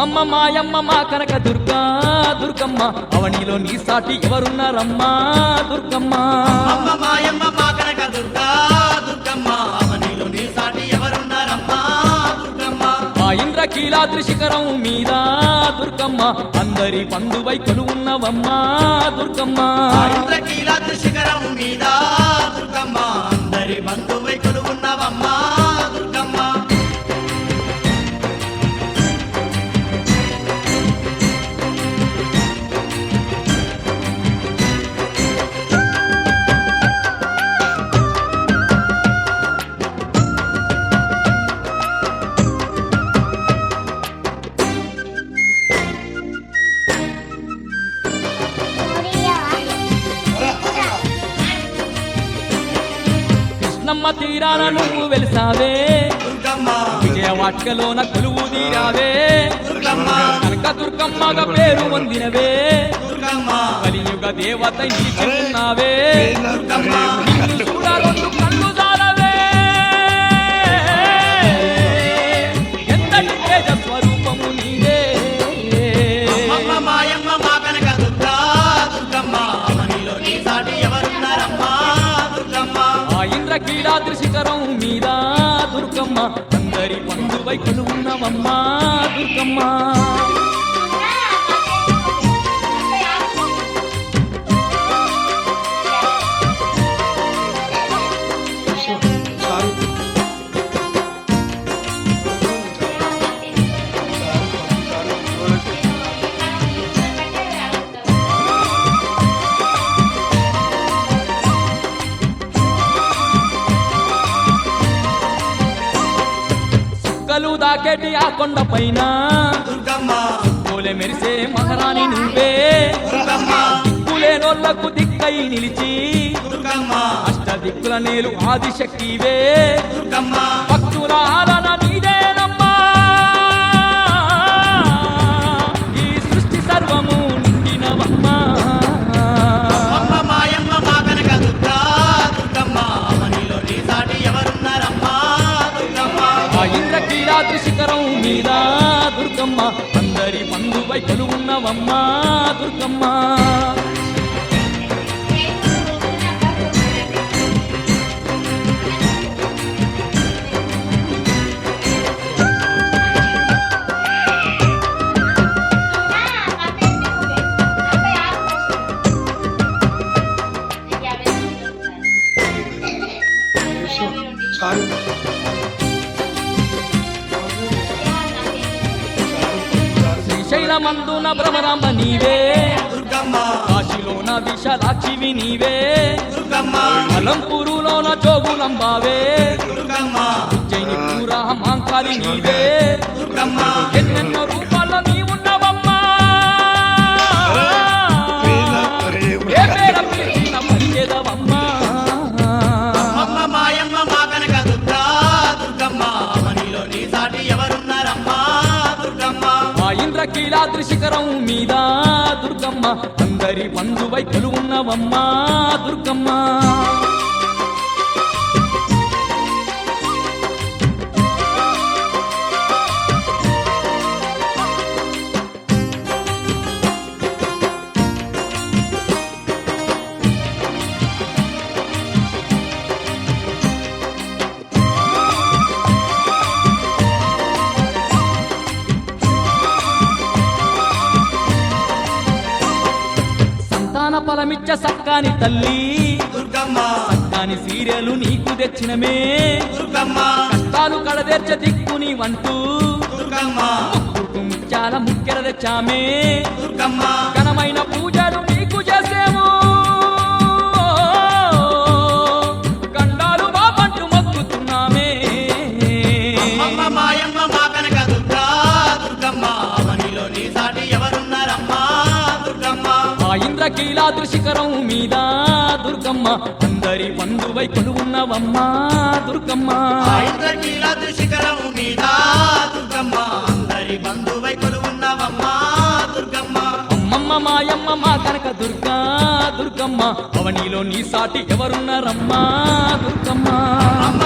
అమ్మమ్మ మాయమ్మ మా కనక దుర్గా దుర్గమ్మ అవనిలో నీ సాటి ఎవరున్నారమ్మా దుర్గమ్మ అమ్మ మాయమ్మ మా కనక దుర్గా దుర్గమ్మ అవనిలో నీ సాటి ఎవరున్నారమ్మా దుర్గమ్మ ఆ ఇంద్రకీలాద్రి శిఖరం మీద దుర్గమ్మ అందరి బంధువై కొలువున్నవమ్మా దుర్గమ్మ ఇంద్రకీలాద్రి శిఖరం మీద దుర్గమ్మ అందరి బంధువై కొలువున్నవమ్మా దుర్గమ్మ కృష్ణమ్మ తీరాన నువ్వు వెలిసావే దుర్గమ్మ విజయవాటికలోన కొలువు తీరావే దుర్గమ్మ కనక దుర్గమ్మగా పేరు పొందినవే దుర్గమ్మ కలియుగ దేవత నిలిచిన్నావే దుర్గమ్మ నిన్ను చూడ రెండు కళ్ళు జాలవే ఎంతటి తేజ స్వరూపము నీవే అమ్మ మాయమ్మ మా కనక దుర్గా దుర్గమ్మ అవనిలో నీ సాటి ఎవరున్నారమ్మా దుర్గమ్మ ఆ ఇంద్రకీలాద్రి శిఖరం మీద దుర్గమ్మ అందరి బంధువై కొలువున్నవమ్మా దుర్గమ్మ చుక్కలు దాకేటి ఆ కొండ పైన దుర్గమ్మ పూలే మెరిసే మహారాణి నువ్వే దుర్గమ్మ దిక్కులేనోళ్లకు దిక్కై నిలిచి దుర్గమ్మ అష్ట దిక్కుల నేలు ఆదిశక్తివే దుర్గమ్మ భక్తుల ఆలన నీదేనమ్మా ఈ సృష్టి సర్వము నిండినవమ్మా అమ్మ మాయమ్మ మా కనక దుర్గా దుర్గమ్మ అవనిలో నీ సాటి ఎవరున్నారమ్మా దుర్గమ్మ ఆ ఇంద్రకీలాద్రి శిఖరం మీద దుర్గమ్మ అందరి బంధువై కొలువున్నవమ్మా దుర్గమ్మ శ్రీశైలమందున భ్రమరాంబ నీవే దుర్గమ్మ కాశీలోన విశాలాక్షివి నీవే దుర్గమ్మ అలంపూరులోన జోగులంబావే దుర్గమ్మ ఉజ్జయిని పూరా మాంకాలి నీవే దుర్గమ్మ ఎన్నెన్నో రూపాల్లో నీవున్నవమ్మా ఏ పేర పిలిచిన పలికేదవమ్మా అమ్మ మాయమ్మ మా కనక దుర్గా దుర్గమ్మ అవనిలో నీ సాటి ఎవరున్నారమ్మా దుర్గమ్మ ఆ ఇంద్రకీలాద్రి శిఖరం మీద దుర్గమ్మ అందరి బంధువై కొలువున్నవమ్మా దుర్గమ్మ సంతాన ఫలమిచ్చ సక్కాని తల్లి దుర్గమ్మ సక్కాని సీరియలు నీకు తెచ్చినమే దుర్గమ్మ కష్టాలు కడదెర్చ దిక్కుని వంటూ దుర్గమ్మ కుటుంచాల ముక్కెర తెచ్చామే దుర్గమ్మ ఘనమైన పూజలు నీకు చేసేము గండాలు మా పంటు మొక్కుతున్నామే అమ్మ మాయమ్మ మా కనక దుర్గా దుర్గమ్మ అవనిలో నీ సాటి ఎవరున్నారమ్మా దుర్గమ్మ ఆ ఇంద్రకీలాద్రి శిఖరం మీద దుర్గమ్మ అందరి బంధువై కొలువున్నవమ్మా దుర్గమ్మ ఆ ఇంద్రకీలాద్రి శిఖరం మీద దుర్గమ్మ అందరి బంధువై కొలువున్నవమ్మా దుర్గమ్మ అమ్మమ్మ మాయమ్మ మా కనక దుర్గా దుర్గమ్మ అవనిలో నీ సాటి ఎవరున్నారమ్మా దుర్గమ్మ అమ్మ